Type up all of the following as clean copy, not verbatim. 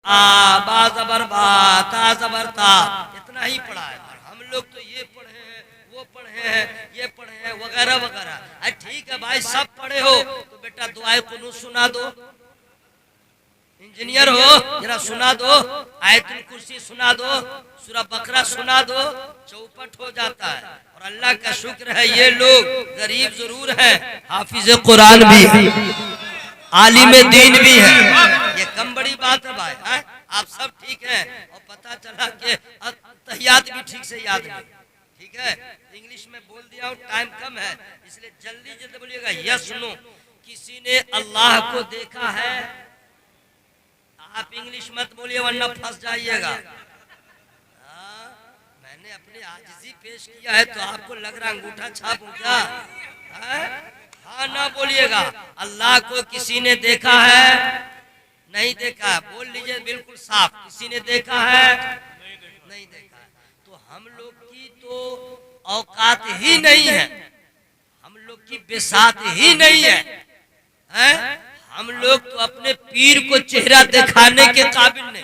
आ बा जबर बा ता जबर ता, इतना ही पढ़ा है। और हम लोग तो ये पढ़े हैं, वो पढ़े हैं, ये पढ़े हैं वगैरह वगैरह। ठीक है भाई, सब पढ़े हो तो बेटा दुआए कुनूत सुना दो। इंजीनियर हो जरा सुना दो, आयतुल कुर्सी सुना दो, सूरह बकरा सुना दो, चौपट हो जाता है। और अल्लाह का शुक्र है ये लोग गरीब जरूर हैं, हाफिज कुरान भी है, आलिम दीन भी है। ये कम बड़ी बात है भाई। आप सब ठीक है और पता चला कि तहियात भी ठीक से याद नहीं। ठीक है, इंग्लिश में बोल दिया हूँ, टाइम कम है इसलिए जल्दी जल्दी बोलिएगा। यस नो, किसी ने अल्लाह को देखा है? आप इंग्लिश मत बोलिए वरना फंस जाइएगा। मैंने अपनी आजिज़ी पेश किया है तो आपको लग रहा अंगूठा छापूं क्या? हाँ ना बोलिएगा। अल्लाह को किसी ने देखा है? नहीं देखा है। बोल लीजिए बिल्कुल साफ, किसी ने देखा है? नहीं देखा है। तो हम लोग की तो औकात ही नहीं है, हम लोग की बिसात ही नहीं है, हैं? हम लोग तो अपने पीर को चेहरा दिखाने के काबिल नहीं,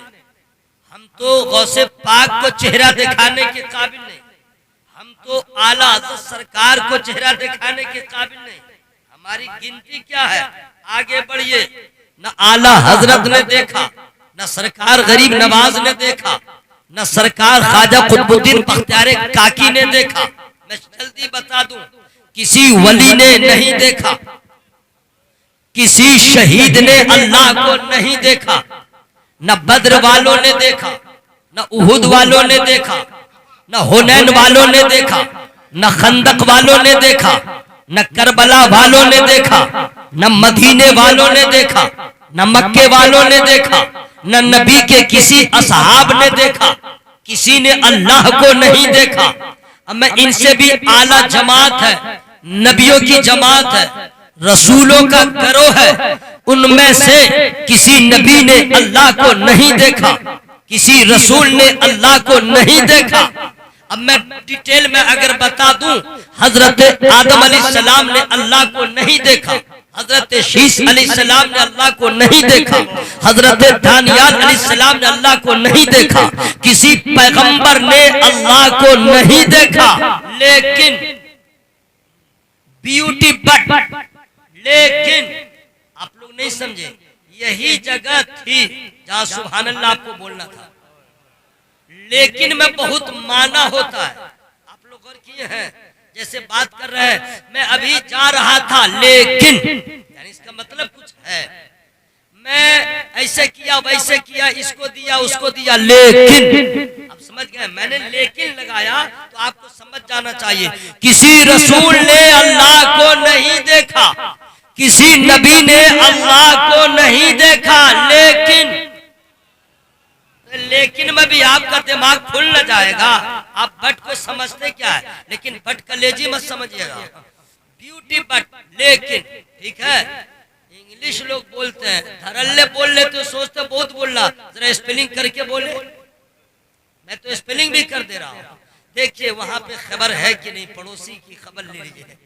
हम तो गौसे पाक को चेहरा दिखाने के काबिल नहीं, हम तो आला हज़रत सरकार को चेहरा दिखाने के काबिल नहीं। हमारी गिनती क्या है? आगे बढ़िए। न आला हजरत ने देखा, न सरकार गरीब नवाज ने देखा, न सरकार ख्वाजा कुतुबुद्दीन बख्तियार काकी ने देखा। मैं जल्दी बता दूं, किसी वली ने नहीं देखा, किसी शहीद ने अल्लाह को नहीं देखा, न बद्र वालों ने देखा, न उहुद वालों ने देखा, न हुनैन वालों ने देखा, न खंदक वालों ने देखा, न करबला वालों ने देखा, न मदीने वालों ने देखा, न मक्के वालों ने देखा, न नबी के किसी असहाब ने देखा, किसी ने अल्लाह को नहीं देखा। अब मैं इनसे भी आला जमात है, नबियों की जमात है, रसूलों का करो है, उनमें से किसी नबी ने अल्लाह को नहीं देखा, किसी रसूल ने अल्लाह को नहीं देखा। अब मैं डिटेल में अगर बता दूं, हजरत आदम अलैहिस्सलाम ने अल्लाह को नहीं देखा, हजरत शीश अलैहिस्सलाम ने अल्लाह को नहीं देखा, हजरत दानियाल अलैहिस्सलाम ने अल्लाह को नहीं देखा, किसी पैगंबर ने अल्लाह को नहीं देखा। लेकिन ब्यूटी बट, लेकिन आप लोग नहीं समझे, यही जगह थी जहां सुभान अल्लाह आपको बोलना था। लेकिन में बहुत माना होता है, आप लोग गौर किए हैं? जैसे बात कर रहे हैं, मैं अभी जा रहा था लेकिन, यानी इसका मतलब कुछ है, मैं ऐसे किया वैसे किया, इसको दिया उसको दिया, लेकिन आप समझ गए? मैंने लेकिन लगाया तो आपको समझ जाना चाहिए, किसी रसूल ने अल्लाह को नहीं देखा, किसी नबी ने अल्लाह को नहीं देखा। लेकिन में भी आपका दिमाग खुल न जाएगा। आप बट को समझते क्या है, लेकिन बट कलेजी मत समझिएगा, ब्यूटी बट। लेकिन ठीक है, इंग्लिश लोग बोलते हैं, धरल्ले बोल लेते तो सोचते बहुत बोल रहा, जरा स्पेलिंग करके बोले। मैं तो स्पेलिंग भी कर दे रहा हूँ। देखिए वहां पे खबर है कि नहीं, पड़ोसी की खबर ले लीजिए।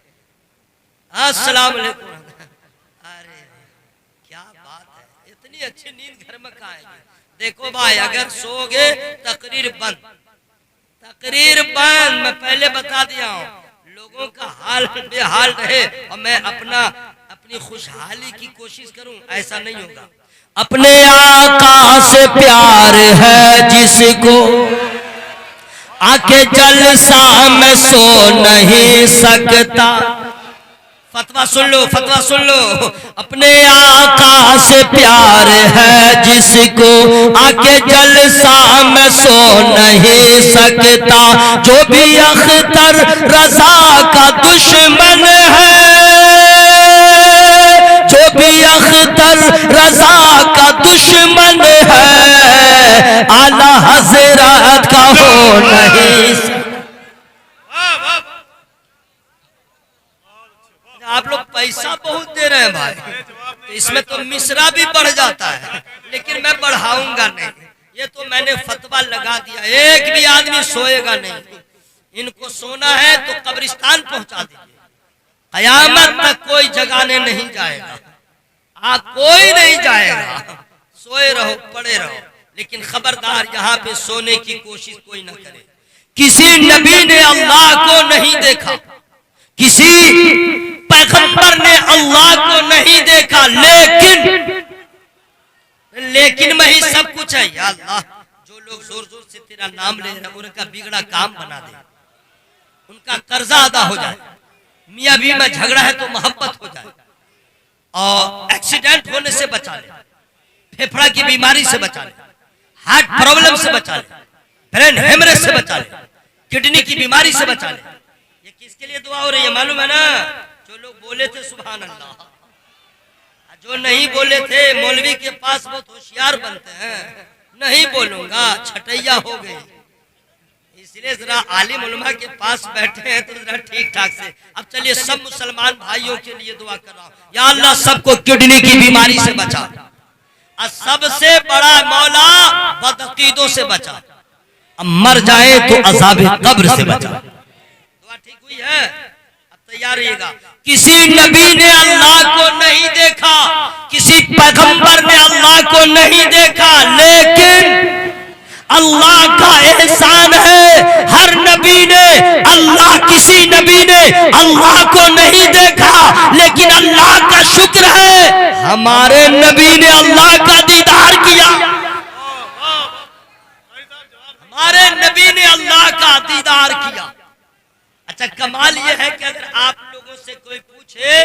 अस्सलाम वालेकुम। अरे क्या बात है, इतनी अच्छी नींद घर में कहाँ आएगी? देखो भाई, अगर सोगे तकरीर बंद, तकरीर बंद। मैं पहले बता दिया हूँ, लोगों का हाल बेहाल रहे और मैं अपनी खुशहाली की कोशिश करूं, ऐसा नहीं होगा। अपने आका से प्यार है जिसको, आके जलसा में सो नहीं सकता। फतवा सुन लो, फतवा सुन लो। अपने आका से प्यार है जिसको, आके जलसा में सो नहीं सकता। जो भी अख्तर रजा का दुश्मन है, जो भी अख्तर रजा का दुश्मन है, आला हजरत का हो नहीं। आप लोग पैसा बहुत दे रहे हैं भाई, तो इसमें तो मिश्रा भी बढ़ जाता है, लेकिन मैं बढ़ाऊंगा नहीं। ये तो मैंने फतवा लगा दिया, एक भी आदमी सोएगा नहीं। इनको सोना है तो कब्रिस्तान पहुंचा दीजिए, कयामत तक कोई जगाने नहीं जाएगा। कोई नहीं जाएगा, सोए रहो, पड़े रहो। लेकिन खबरदार यहाँ पे सोने की कोशिश कोई ना करे। किसी नबी ने अल्लाह को नहीं देखा, किसी पैगंबर ने अल्लाह को नहीं देखा, लेकिन मैं ही सब कुछ है। या अल्लाह, जो लोग जोर जोर से तेरा नाम ले रहे हैं उनका बिगड़ा काम बना दे, उनका कर्जा अदा हो जाए, मियां बीवी में झगड़ा है तो मोहब्बत हो जाए, और एक्सीडेंट होने से बचा ले, फेफड़ा की बीमारी से बचा ले, हार्ट प्रॉब्लम से बचा ले, ब्रेन हेमरेज से बचा ले, किडनी की बीमारी से बचा ले। ये किसके लिए दुआ हो रही है मालूम है ना? जो लोग बोले थे सुभान अल्लाह, जो नहीं बोले थे मौलवी के पास बहुत होशियार बनते हैं, नहीं बोलूंगा छटैया हो गए, इसलिए जरा आलिम उलमा के पास बैठे हैं तो जरा ठीक ठाक से। अब चलिए सब मुसलमान भाइयों के लिए दुआ कर रहा हूं, या अल्लाह सबको किडनी की बीमारी से बचा, और सबसे बड़ा मौला बदअकीदों से बचा, अब मर जाए तो अज़ाब कब्र से बचा। दुआ ठीक हुई है? अब तैयार रहिएगा। किसी नबी ने अल्लाह को नहीं देखा, किसी पैगंबर ने अल्लाह को नहीं देखा, लेकिन अल्लाह का एहसान है हर नबी ने अल्लाह, किसी नबी ने अल्लाह को नहीं देखा, लेकिन अल्लाह का शुक्र है हमारे नबी ने अल्लाह का दीदार किया, हमारे नबी ने अल्लाह का दीदार किया। अच्छा, कमाल यह है कि अगर आप लोगों से कोई पूछे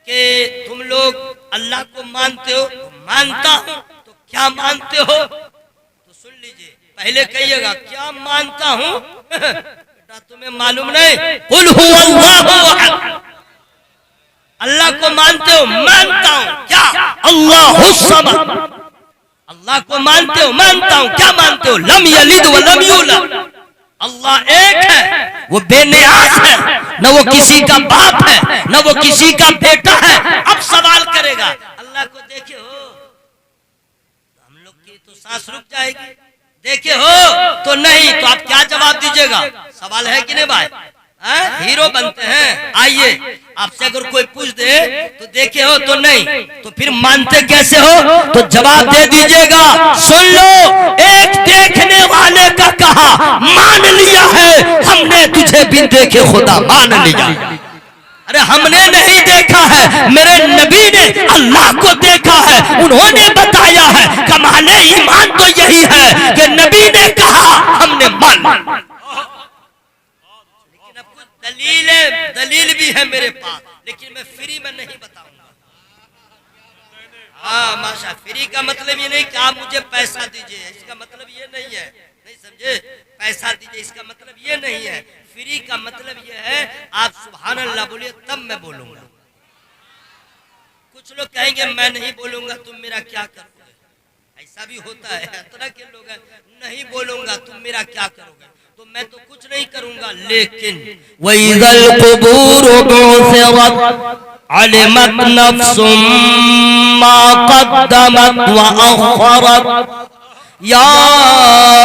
कि तुम लोग अल्लाह को मानते हो, मानता हूं, तो क्या मानते हो? तो सुन लीजिए, पहले कहिएगा क्या मानता हूं? बेटा तुम्हें मालूम नहीं, कुल हुवल्लाहु अहद, अल्लाह को मानते हो? मानता हूं। क्या? अल्लाहुस समद, अल्लाह को मानते हो? मानता हूं। क्या मानते हो? लम यलिद व लम यूलद, अल्लाह एक है, वो बेनियाज है, न वो किसी का बाप है, न वो किसी का बेटा है। अब सवाल करेगा अल्लाह को देखे हो? हम लोग की तो सांस रुक जाएगी। देखे हो तो नहीं, तो आप क्या जवाब दीजिएगा? सवाल है कि नहीं भाई? हीरो बनते हैं। आइए, आपसे अगर कोई पूछ दे तो देखे हो तो नहीं, तो फिर मानते कैसे हो? तो जवाब दे दीजिएगा। सुन लो, एक देखने वाले का कहा मान लिया है, हमने तुझे बिन देखे खुदा मान लिया। अरे हमने नहीं देखा है, मेरे नबी ने अल्लाह को देखा है, उन्होंने बताया है। कमाले ईमान तो यही है कि नबी ने कहा हमने मान। दलील भी है मेरे पास, लेकिन मैं फ्री में नहीं बताऊंगा। हाँ माशा, फ्री का मतलब ये नहीं कि आप मुझे पैसा दीजिए, इसका मतलब ये नहीं है, नहीं समझे? पैसा दीजिए इसका मतलब ये नहीं है। फ्री का मतलब ये है आप सुभान अल्लाह बोलिए तब मैं बोलूंगा। कुछ लोग कहेंगे मैं नहीं बोलूंगा तुम मेरा क्या करोगे, ऐसा भी होता है। तरह के लोग हैं, नहीं बोलूंगा तुम मेरा क्या करोगे, तो मैं तो कुछ नहीं करूंगा। लेकिन वइज़ल क़ुबूर बु'सिरत अलिमत नफ्सुम मा क़द्दमत व अख़रत या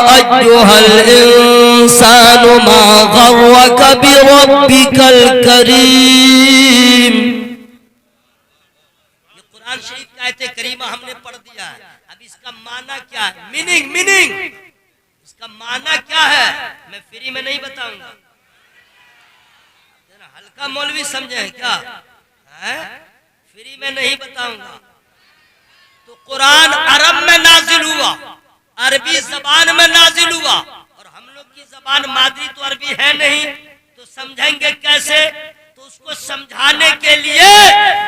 अय्युहल इंसानु मा ग़र्रक बिरब्बिकल करीम। ये कुरान शरीफ की आयत करीमा हमने पढ़ दिया है। अब इसका माना क्या है? मीनिंग इसका माना क्या है मैं फ्री में नहीं बताऊंगा। हल्का मौलवी समझे हैं क्या? है? फ्री में नहीं बताऊंगा। तो कुरान अरब में नाजिल हुआ, अरबी जबान में नाजिल हुआ, और हम लोग की जबान मादरी तो अरबी है नहीं, तो समझेंगे कैसे? तो उसको समझाने के लिए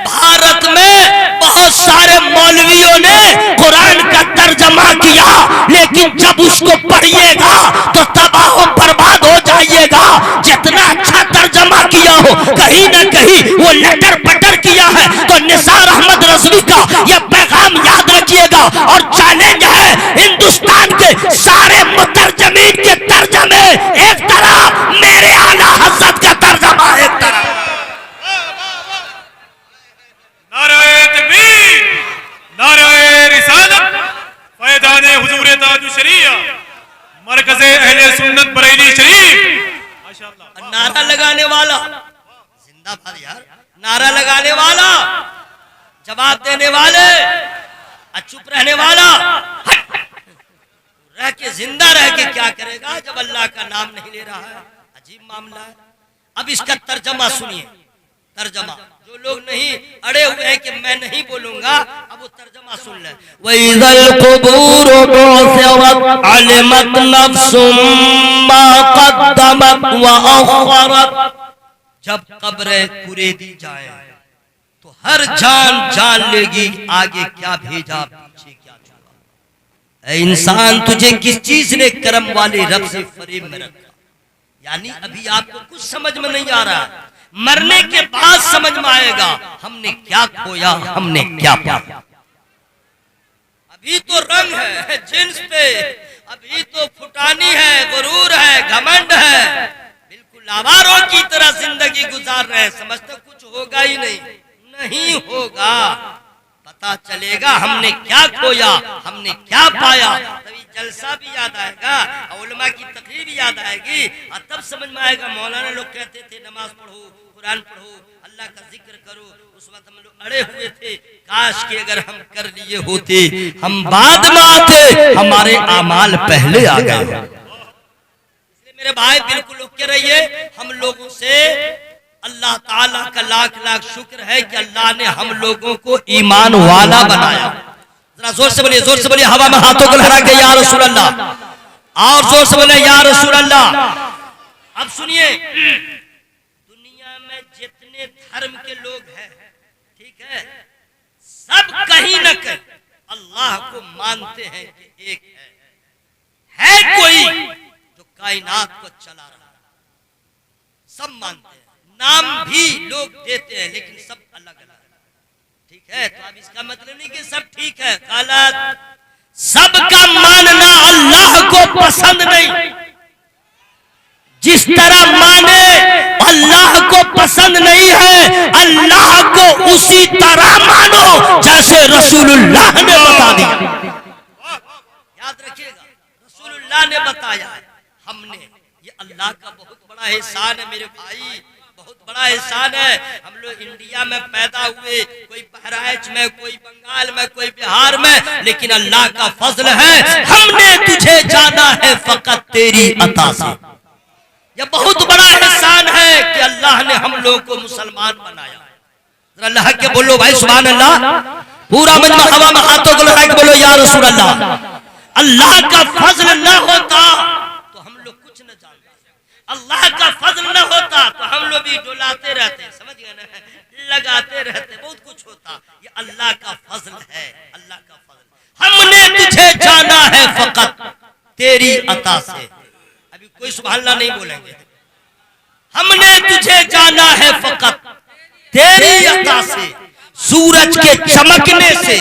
भारत में बहुत सारे मौलवियों ने कुरान का तर्जमा किया, लेकिन जब उसको पढ़िएगा तो तबाह बर्बाद हो जाइएगा। जितना अच्छा तर्जमा किया हो, कहीं ना कहीं वो लटर पटर किया है। तो निसार अहमद रज़वी का यह पैगाम याद रखिएगा, और चैलेंज है हिंदुस्तान के सारे मुतरजमीन के तर्जमे एक तरफ, मेरे आला हज़रत का तर्जमा एक तरफ। नारे तकबीर, नारे रिसालत, फैज़ाने हुजूर ताजु शरीया, मरकज़े अहले सुन्नत बरेली शरीफ। माशाअल्लाह। नारा लगाने वाला जिंदाबाद यार, नारा लगाने वाला, जवाब देने वाले, चुप रहने वाला। के जिंदा रह के क्या करेगा जब अल्लाह का नाम नहीं ले रहा है। अजीब मामला है। अब इसका तर्जमा सुनिए, तर्जमा जो लोग नहीं अड़े हुए हैं कि मैं नहीं बोलूंगा, अब वो तर्जमा सुन ले। वइज़ल क़ुबूर बु'सिरत अलिमत नफ्सुम मा क़द्दमत व अख़रत। जब कब्रें कुरेदी जाए तो हर जान जान लेगी आगे क्या भेजा पीछे क्या छोड़ा। ऐ इंसान, तुझे किस चीज ने करम वाले रब से फरेब में रखा? यानी अभी आपको कुछ समझ में नहीं आ रहा, मरने के बाद समझ में आएगा हमने क्या खोया, हमने क्या पाया। अभी तो रंग है जिन्स पे, अभी तो फुटानी है, गुरूर है, घमंड है, बिल्कुल आवारों की तरह जिंदगी गुजार रहे हैं। समझते कुछ होगा ही नहीं, नहीं होगा। पता चलेगा हमने क्या खोया, हमने क्या पाया। तभी जलसा भी याद आएगा, उलमा की तकरीर भी याद आएगी, और तब समझ में आएगा। मौलाना लोग कहते थे नमाज पढ़ो, कुरान पढ़ो, अल्लाह का जिक्र करो। उस वक्त हम लोग अड़े हुए थे, काश कि अगर हम कर लिए होते, हम बाद में आते, हमारे आमाल पहले आ गए। इसलिए मेरे भाई बिल्कुल उठ के रहिए। हम लोगों से अल्लाह ताला का लाख लाख शुक्र है कि अल्लाह ने हम लोगों को ईमान वाला बनाया। जरा जोर से बोलिए, जोर से बोलिए, हवा में हाथों को लहरा के या रसूल अल्लाह, और जोर से बोले या रसूल अल्लाह। अब सुनिए, दुनिया में जितने धर्म के लोग हैं, ठीक है, सब कहीं न कहीं अल्लाह को मानते हैं कि एक है कोई जो कायनात को चला रहा है। सब मानते हैं, नाम भी लोग देते हैं, लेकिन सब अलग अलग। ठीक है, तो अब इसका मतलब नहीं कि सब ठीक है, गलत। सबका मानना अल्लाह को पसंद नहीं। जिस तरह माने अल्लाह को पसंद नहीं है, अल्लाह को उसी तरह मानो जैसे रसूलुल्लाह ने बता दिया। याद रखिएगा, रसूलुल्लाह ने बताया। हमने, ये अल्लाह का बहुत बड़ा एहसान है मेरे भाई, बहुत बड़ा एहसान है। हम लोग इंडिया में पैदा हुए, कोई बहराइच में, कोई बंगाल में, कोई बिहार में, लेकिन अल्लाह का फजल है हमने तुझे जाना है फकत तेरी अता से। यह बहुत बड़ा एहसान है कि अल्लाह ने हम लोगों को मुसलमान बनाया। अल्लाह के बोलो भाई सुभान अल्लाह। पूरा मजमा हवा में हाथों को लगा के बोलो या रसूल अल्लाह। अल्लाह का फजल न होता तो हम लोग कुछ न जानते, अल्लाह का फजल न होता तो हम लोग भी डुलाते रहते, समझ गए ना, लगाते रहते, बहुत कुछ होता। ये अल्लाह का फजल है, अल्लाह का फजल। हमने तुझे जाना है फकत तेरी अता से। अभी कोई सुभान अल्लाह नहीं बोलेंगे। हमने तुझे जाना है फकत तेरी अता से, सूरज के चमकने से,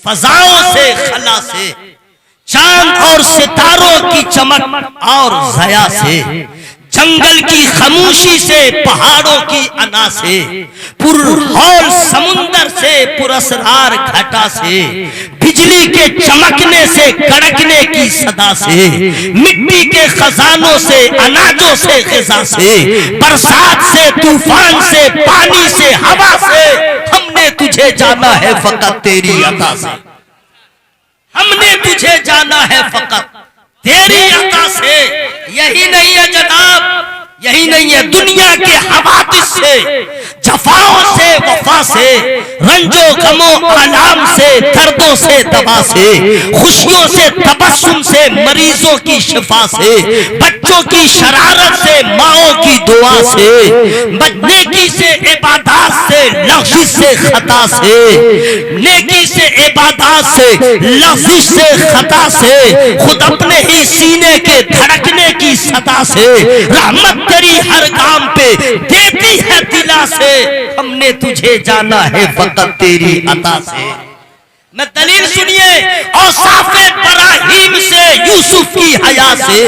फजाओं से, खला से, चांद और सितारों की चमक और जया से, जंगल की खामोशी से, पहाड़ों की अना से, पुरहौल समुंदर से, पुरस्रार घटा से, बिजली के चमकने से, कड़कने की सदा से, मिट्टी के खजानों से, अनाजों से, ग़िज़ा से, बरसात से, तूफान से, पानी से, हवा से, हमने तुझे जाना है फकत तेरी अता से। हमने तुझे जाना है फकत तेरी अता से। यही नहीं है जनाब, यही नहीं है, दुनिया के हवादिस से, जफाओं से, वफा से, रंजो गमो आलाम से, दर्दों से, दवा से, खुशियों से, तबस्सुम से, मरीजों की शिफा से, बच्चों की शरारत से, माओं की दुआ से, नेकी से, इबादत से, लग़्ज़िश से, खता से, नेकी से, इबादत से, लग़्ज़िश से, खता से, खुद अपने ही सीने के धड़कने की सदा से, रहमत तेरी हर काम पे देती है दिला से। हमने तुझे जाना है फकत तेरी अता से। मैं दलील सुनिए, औसाफ़े बराहीम से, यूसुफ की हया से,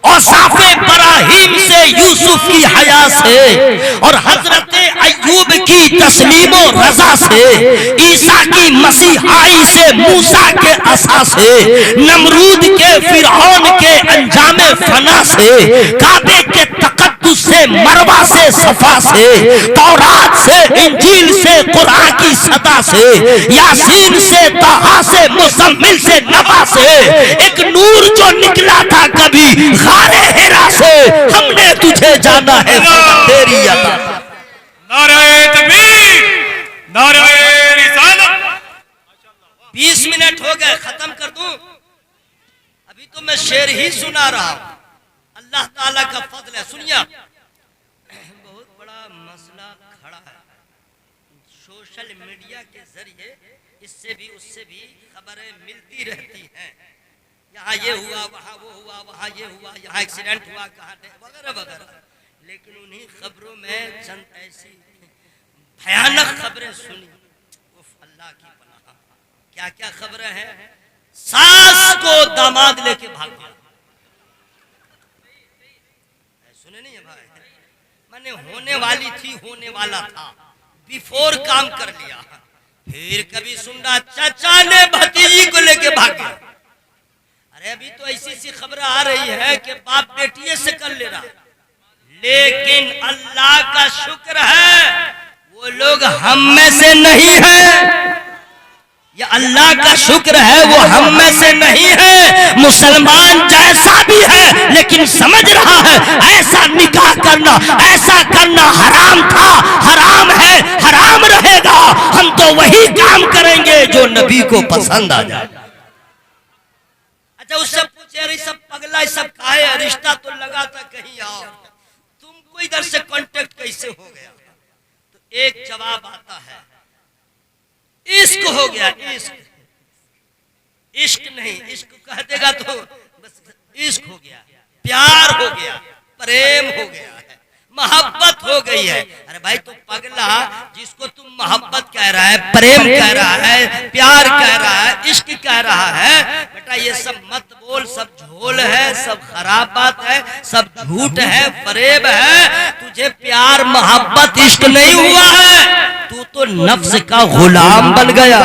औसाफ़े बराहीम से, यूसुफ की हया से, और हजरत अय्यूब की तस्लीमो रजा से, ईसा की मसीहाई से, मूसा के असा से, नमरूद के, फिरौन के अंजामे फना से, काबे के तक़द्दुस से, मरवा से, सफा से, तौरात से, इंजील से, कुरान की सदा से, यासीन से, ताहा से, मुज़म्मिल से, नबा से, एक नूर जो गारे हिरा से हमने तुझे जाना है तेरी अता। नारे तकबीर, नारे रिसालत। 20 मिनट हो गए, खत्म कर दूं? अभी तो मैं शेर ही सुना रहा हूं। अल्लाह ताला का फजल है। सुनिए, बहुत बड़ा मसला खड़ा है। सोशल मीडिया के जरिए इससे भी उससे भी खबरें मिलती रहती हैं। यहाँ ये हुआ, वहाँ वो हुआ, वहाँ ये हुआ, यहाँ एक्सीडेंट हुआ, कहाँ वगैरह वगैरह। लेकिन उन्हीं खबरों में चंद ऐसी भयानक खबरें सुनी, उफ अल्लाह की पनाह। क्या क्या खबरें हैं? सास को दामाद लेके भाग गया। सुने नहीं है भाई? मैंने होने वाली थी, होने वाला था, बिफोर काम कर लिया। फिर कभी सुन रहा चाचा ने भतीजी को लेके भाग गया। अरे अभी तो ऐसी सी खबर आ रही है कि बाप बेटिए से कर ले रहा। लेकिन अल्लाह का शुक्र है वो लोग हम में से नहीं है। ये अल्लाह का शुक्र है वो हम में से नहीं है। मुसलमान जैसा भी है लेकिन समझ रहा है ऐसा निकाह करना, ऐसा करना हराम था, हराम है, हराम रहेगा। हम तो वही काम करेंगे जो नबी को पसंद आ जाए। अच्छा, उससे पूछे अरे सब पगला सब काहे, रिश्ता तो लगा था कहीं और, तुमको इधर से कांटेक्ट कैसे हो गया? तो एक जवाब आता है, इश्क हो गया। इश्क, इश्क नहीं, इश्क कह देगा तो बस इश्क हो गया, प्यार हो गया, प्रेम हो गया है, मोहब्बत हो गई है। अरे भाई तो पगला, जिसको तुम मोहब्बत कह रहा है, प्रेम कह रहा है, प्यार कह रहा है, इश्क कह रहा है, बेटा ये सब मत बोल, सब झोल है, सब खराब बात है, सब झूठ है, फरेब है। तुझे प्यार मोहब्बत इश्क नहीं हुआ है, तू तो नफ्स का गुलाम बन गया,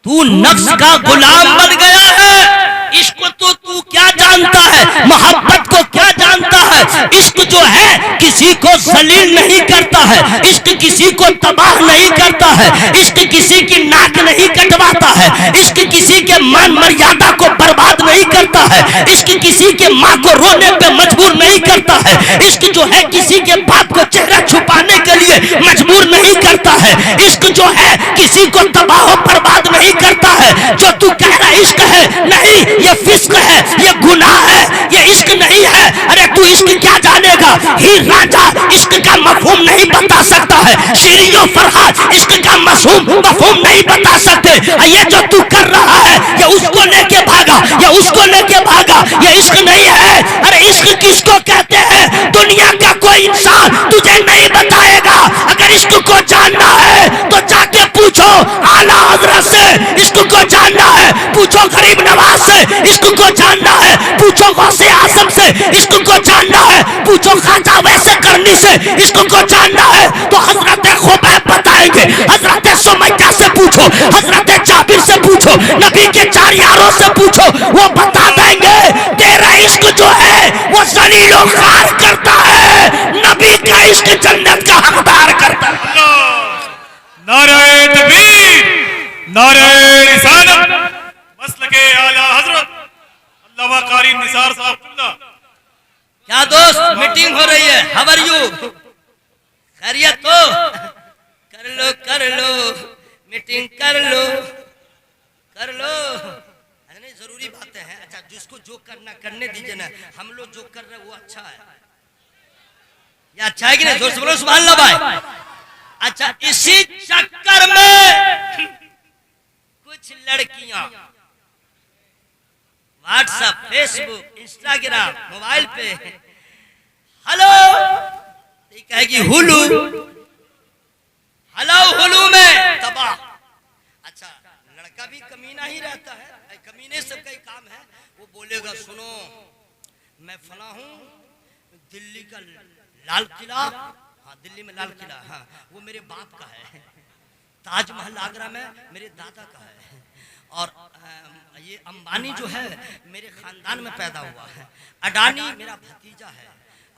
तू नफ्स का गुलाम बन गया है। इश्क तो तू क्या जानता है, मोहब्बत को क्या जानता है? इश्क जो है किसी को जलील नहीं करता है, इश्क किसी को तबाह नहीं करता है, इश्क किसी की नाक नहीं कटवाता है, इश्क किसी के मान मर्यादा को बर्बाद नहीं करता है, इश्क किसी के माँ को रोने पे मजबूर नहीं करता है, इश्क जो है किसी के बाप को चेहरा छुपाने के लिए मजबूर नहीं करता है, इश्क जो है किसी को तबाह बर्बाद नहीं करता है। जो तू कह रहा इश्क है, नहीं ये फिस्क है, ये गुनाह है, ये इश्क नहीं है। अरे तू इश्क क्या जानेगा? हीर रांझा इश्क का मफहूम नहीं बता सकता है, शीरियो फरहाद इश्क का मफहूम नहीं बता सकते। ये जो तू कर रहा है, ये उसको लेके भागा, ये उसको लेके भागा, ये इश्क नहीं है। अरे इश्क किसको कहते हैं? दुनिया का कोई इंसान तुझे नहीं बताएगा। अगर इश्क को जानना है तो जाके पूछो आला हजरत से, इश्क को जानना है पूछो गरीब नवाज से, इश्क को जानना है पूछो गौसे आजम से, इश्क को जानना है पूछो खाजा वैसे करनी से, इश्क को जानना है तो हजरत खुबैब बताएंगे, हजरत सुमैया से पूछो, हजरत जाबिर से पूछो, नबी के 4 यारों से पूछो, वो बता देंगे तेरा इश्क जो है वो जलीलो खार करता है, नबी का इश्क जन्नत का हकदार करता है। नारे तकबीर, नारे रिसालत। मसलके आला हजरत अल्लामा कारी निसार साहब किबला। क्या दोस्त, मीटिंग हो रही है, हाउ आर यू? खैरियत तो? कर लो मीटिंग कर लो। अरे नहीं, जरूरी बातें हैं। अच्छा, जिसको जो करना करने दीजिए ना, हम लोग जो कर रहे हैं वो अच्छा है। ये अच्छा है कि नहीं? जोर से बोलो सुभान अल्लाह भाई। अच्छा, इसी चक्कर में कुछ लड़कियां व्हाट्सएप, फेसबुक, इंस्टाग्राम, मोबाइल पे हेलो कहेगी, हुलू हेलो, हुलू में तबाह। अच्छा, लड़का भी कमीना ही रहता है, कमीने सब का ही काम है। वो बोलेगा सुनो मैं फला हूं, दिल्ली का लाल किला, हाँ दिल्ली में लाल किला, हाँ वो मेरे बाप का है, ताजमहल आगरा में मेरे दादा का है, और ये अंबानी जो है मेरे खानदान में पैदा हुआ है, अडानी मेरा भतीजा है,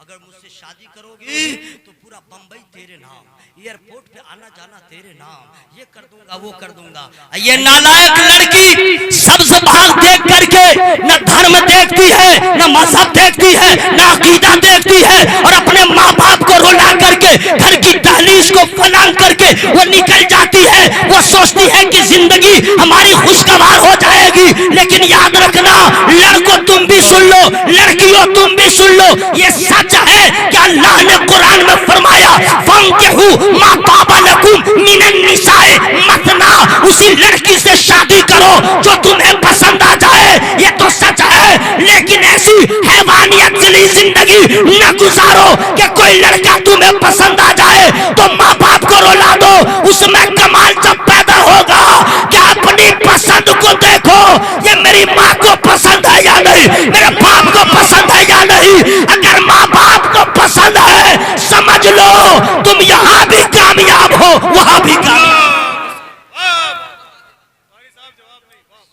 अगर मुझसे शादी करोगी तो पूरा बंबई तेरे नाम, एयरपोर्ट पे आना जाना तेरे नाम, ये कर दूंगा वो कर दूंगा। ये नालायक लड़की सब्ज भाग देख करके न धर्म देखती है, न मजहब देखती है, ना अकीदा देखती है, और अपने माँ बाप को रुला करके घर की दहलीज को फलांग करके वो निकल जाती है। वो सोचती है कि जिंदगी हमारी खुशगवार हो जाएगी। लेकिन याद रखना, लड़कों तुम भी सुन लो, लड़कियों तुम भी सुन लो, ये सच है कि अल्लाह ने कुरान में फरमाया फंकिहू मा ताबा लकुम मिनन निसाए मसना, उसी लड़की से शादी करो जो तुम्हें पसंद आ जाए। ये तो सच है, लेकिन ऐसी हैवानियत वाली जिंदगी न गुजारो कि कोई लड़का तुम्हें पसंद आ जाए तो माँ बाप को रुला दो। उसमें कमाल जब पैदा होगा कि अपनी पसंद को देखो, ये मेरी माँ को पसंद है या नहीं, मेरे बाप को पसंद है या नहीं। अगर माँ बाप को पसंद है समझ लो तुम यहाँ भी कामयाब हो, वहां भी कामयाब।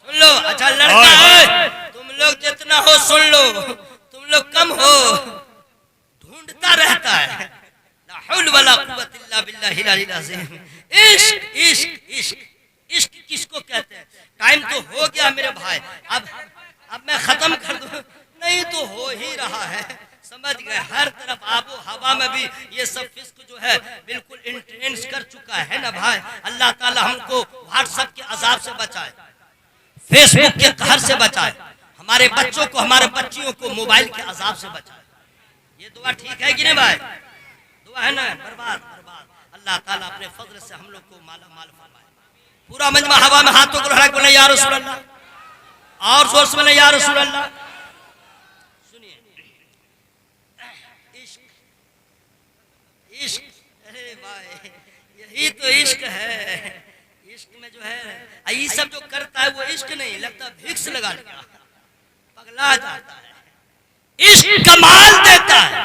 सुन लो, अच्छा लड़का है, तुम लोग जितना हो सुन लो, तुम लोग कम हो, ढूंढता रहता है। ला हौल वला कुव्वत इल्ला बिल्लाहिल अलील अज़ीम। इश्क इश्क इश्क इश्क किसको कहते हैं? टाइम तो हो गया मेरे भाई, अब मैं खत्म कर दूं? नहीं तो हो ही रहा है, समझ गए। हर तरफ आबो हवा में भी ये सब फिस्क जो है बिल्कुल इंट्रेंस कर चुका है ना भाई। अल्लाह ताला हमको व्हाट्सएप के अजाब से बचाए, फेसबुक के कहर से बचाए, हमारे बच्चों को, हमारे बच्चियों को मोबाइल के अजाब से बचाए। ये दुआ ठीक है कि नहीं भाई? दुआ है ना? बर्बाद बर्बाद। अल्लाह ताला अपने फजल से हम लोग को माला माल फरमाए। पूरा मजमा हवा में हाथों को लहरा के बोले या रसूल अल्लाह, और जोर से बोले या रसूल अल्लाह। सुनिए, इश्क इश्क, अरे भाई यही तो इश्क है। इश्क में जो है ये सब जो करता है वो इश्क नहीं, लगता भिक्स लगा लिया, पगला जाता है। इश्क कमाल देता है,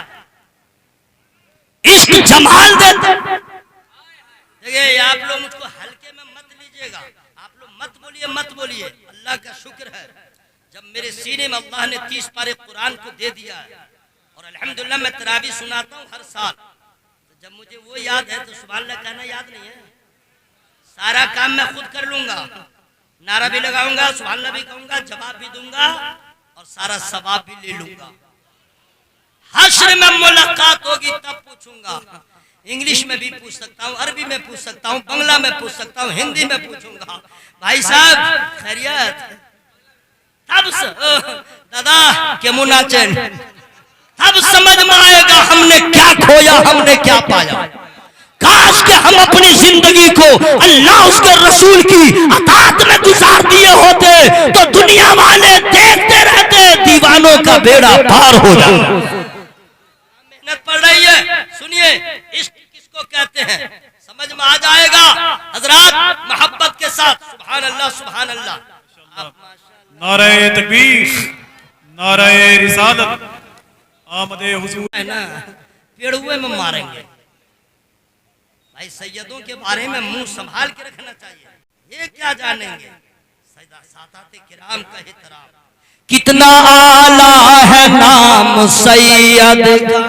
इश्क जमाल देता है। देखिए आप लोग मुझको हल्के में मत लीजिएगा, आप लोग मत बोलिए। अल्लाह का शुक्र है जब मेरे सीने में अल्लाह ने 30 पारे कुरान को दे दिया है, और अल्हम्दुलिल्लाह मैं तरावी सुनाता हूँ हर साल। तो जब मुझे वो याद है तो सुभान अल्लाह कहना याद नहीं है। सारा काम मैं खुद कर लूंगा, नारा भी लगाऊंगा, सुभान अल्लाह भी कहूंगा, जवाब भी दूंगा और सारा सवाब भी ले लूंगा। हश्र में मुलाकात होगी तब पूछूंगा। इंग्लिश में भी पूछ सकता हूँ, अरबी में पूछ सकता हूँ, बंगला में पूछ सकता हूँ, हिंदी में पूछूंगा। भाई साहब खैरियत? तब दादा के मुनाचन, तब समझ में आएगा हमने क्या खोया, हमने क्या पाया। काश के हम अपनी जिंदगी को अल्लाह उसके रसूल की अताअत में गुजार दिए होते तो दुनिया वाले देखते रहते, दीवानों का बेड़ा पार हो जाता। मेहनत पड़ रही है, सुनिए इश्क किसको कहते हैं समझ में आ जाएगा हजरात, मोहब्बत के साथ सुभान अल्लाह सुभान अल्लाह। नारे तकबीर, नारे रिसालत, आमदे हुजूर। है ना, पेड़ुए में मारेंगे भाई। सैयदों के बारे में मुंह संभाल के रखना चाहिए, ये क्या जानेंगे सादाते किराम का एहतराम। कितना आला है नाम सैयद का,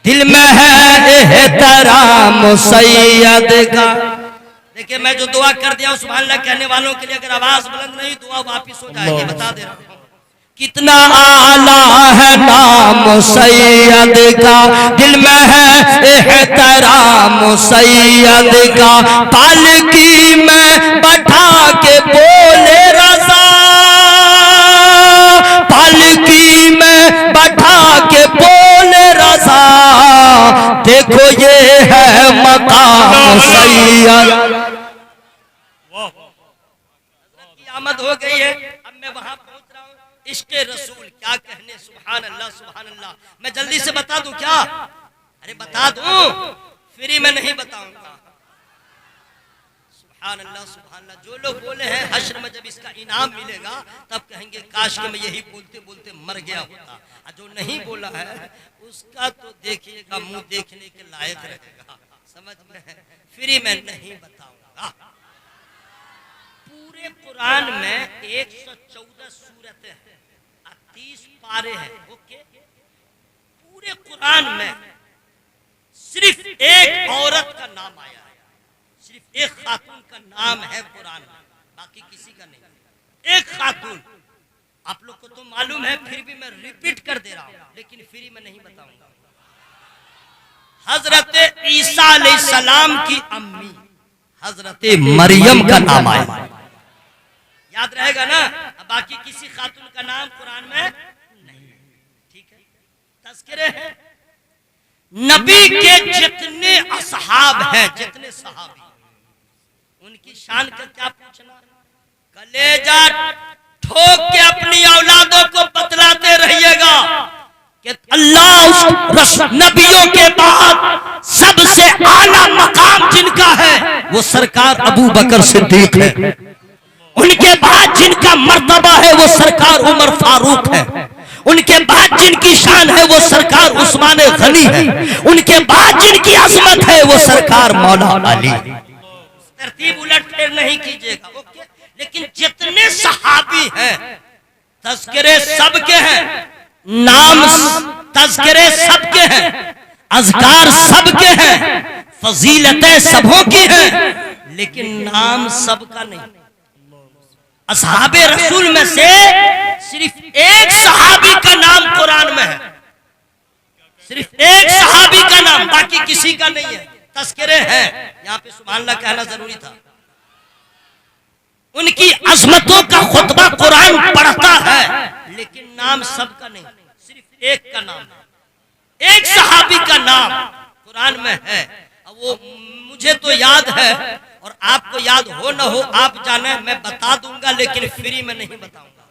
दिल में है एहतराम सैयद का। देखिए मैं जो दुआ कर दिया हूं सुभान अल्लाह कहने वालों के लिए, अगर आवाज बुलंद नहीं दुआ वापिस हो जाएगी, बता दे रहा हूं। कितना आला है नाम सैयद का, दिल में है एहतराम सैयद का। पालकी में बैठा के बोले रज़ा, पालकी में बैठा के बोले रज़ा, देखो ये है मकाम सैयद। की आमद हो गई है, अब मैं वहां पहुंच रहा हूं। इश्क़े रसूल क्या कहने, सुभान अल्लाह सुभान अल्लाह। मैं जल्दी से बता दूं क्या? अरे बता दूं, फ्री में नहीं बताऊंगा। सुभान अल्लाह सुभान अल्लाह। जो लोग बोले हैं हश्र में जब इसका इनाम मिलेगा तब कहेंगे काश के मैं यही बोलते बोलते मर गया होता। और जो नहीं बोला है उसका तो देखिएगा मुंह देखने के लायक रहेगा, समझ में? फ्री में नहीं बताऊंगा। पूरे कुरान में 114 सूरतें हैं, 30 पारे हैं, ओके? पूरे कुरान में सिर्फ एक औरत का नाम आया है, सिर्फ एक खातून का नाम है कुरान में, बाकी किसी का नहीं। एक खातून, आप लोग को तो मालूम है, फिर भी मैं रिपीट कर दे रहा हूं, लेकिन फ्री में नहीं बताऊंगा। हजरत ईसा अलैहिस्सलाम की अम्मी हजरत मरियम का नाम आया, याद रहेगा ना। अब बाकी किसी खातून का नाम कुरान में नहीं, ठीक है। तज़किरे हैं नबी के जितने असहाब हैं, जितने सहाबी, उनकी शान का क्या पूछना। कलेजा ठोक के अपनी औलादों को बतलाते रहिएगा कि अल्लाह नबियों के बाद सबसे आला मकाम जिनका है वो सरकार अबू बकर सिद्दीक है। उनके बाद जिनका मर्तबा है वो सरकार उमर फारूक है। उनके बाद जिनकी शान है वो सरकार उस्मान गनी है। उनके बाद जिनकी अजमत है वो सरकार मौला अली। तरतीब उलट फेर नहीं कीजिएगा, ओके। लेकिन जितने सहाबी हैं तज़किरे सबके हैं, नाम तज़किरे सबके हैं, अज़कार सबके हैं, फजीलतें सबों की हैं, लेकिन नाम सबका नहीं। असहाबे रसूल में से सिर्फ एक सहाबी का नाम कुरान में है, सिर्फ एक सहाबी का नाम, बाकी किसी का नहीं है। तज़किरे हैं, यहाँ पे सुभान अल्लाह कहना जरूरी था। उनकी अजमतों का खुतबा कुरान पढ़ता है, लेकिन नाम सबका नहीं, सिर्फ एक का नाम है, एक सहाबी का नाम कुरान में है। अब वो मुझे तो याद है और आपको याद हो न हो, आप जाने, मैं बता दूंगा, लेकिन फ्री में नहीं बताऊंगा।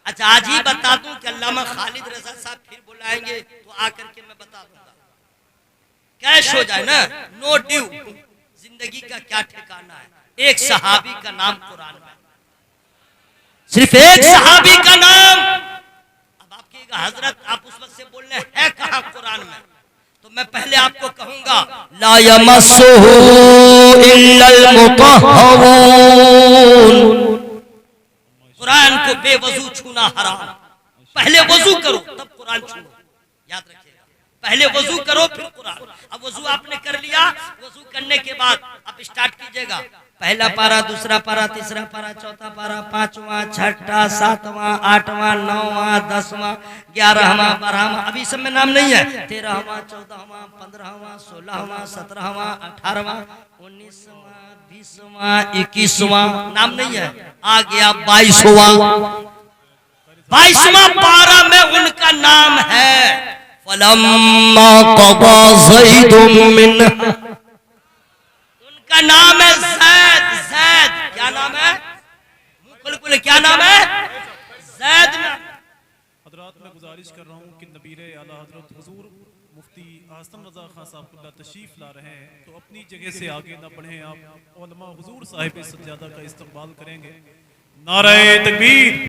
अच्छा, आज ही बता दूं कि अल्लामा खालिद रजा साहब फिर बुलाएंगे तो आकर के मैं बता दूंगा, कैश हो जाए ना, नो ड्यू। जिंदगी का क्या ठिकाना है, एक सहाबी का नाम कुरान में, सिर्फ एक सहाबी का नाम। अब आप कहिएगा हजरत आप उस वक्त से बोल रहे हैं कहां कुरान में, तो मैं पहले आपको कहूंगा ला यमस्सुहु इल्लल मुतहहरून। कुरान को बेवजू छूना हराम। पहले वजू करो तब कुरान छूओ, याद रखिएगा। पहले वजू करो फिर कुरान। अब वजू आपने कर लिया, वजू करने के बाद आप स्टार्ट कीजिएगा। पहला पारा, दूसरा पारा, तीसरा पारा, चौथा पारा, पांचवा, छठा, सातवां, आठवां, नौवां, 10वां, 11वां, 12वां, अभी सब में नाम नहीं है। 13वां, 14वां, 15वां, 16वां, 17वां, 18वां, 19वां, 20वां, 21वां, नाम नहीं है। आ गया 22वां पारा में उनका नाम है फलम्मा क़ज़ा ज़ैदुम मिन्हा, उनका नाम है ज़ैद। ज़ैद क्या नाम है, मुकुल क्या नाम है, ज़ैद। हजरात मैं गुजारिश कर रहा हूँ कि नबीर आला हजरत हुजूर मुफ्ती आसम रजा खान साहब तशरीफ ला रहे हैं, तो अपनी जगह से आगे ना बढ़ें, आप उलमा हुजूर साहिब सज्जादा का इस्तकबाल करेंगे। नारे तकबीर।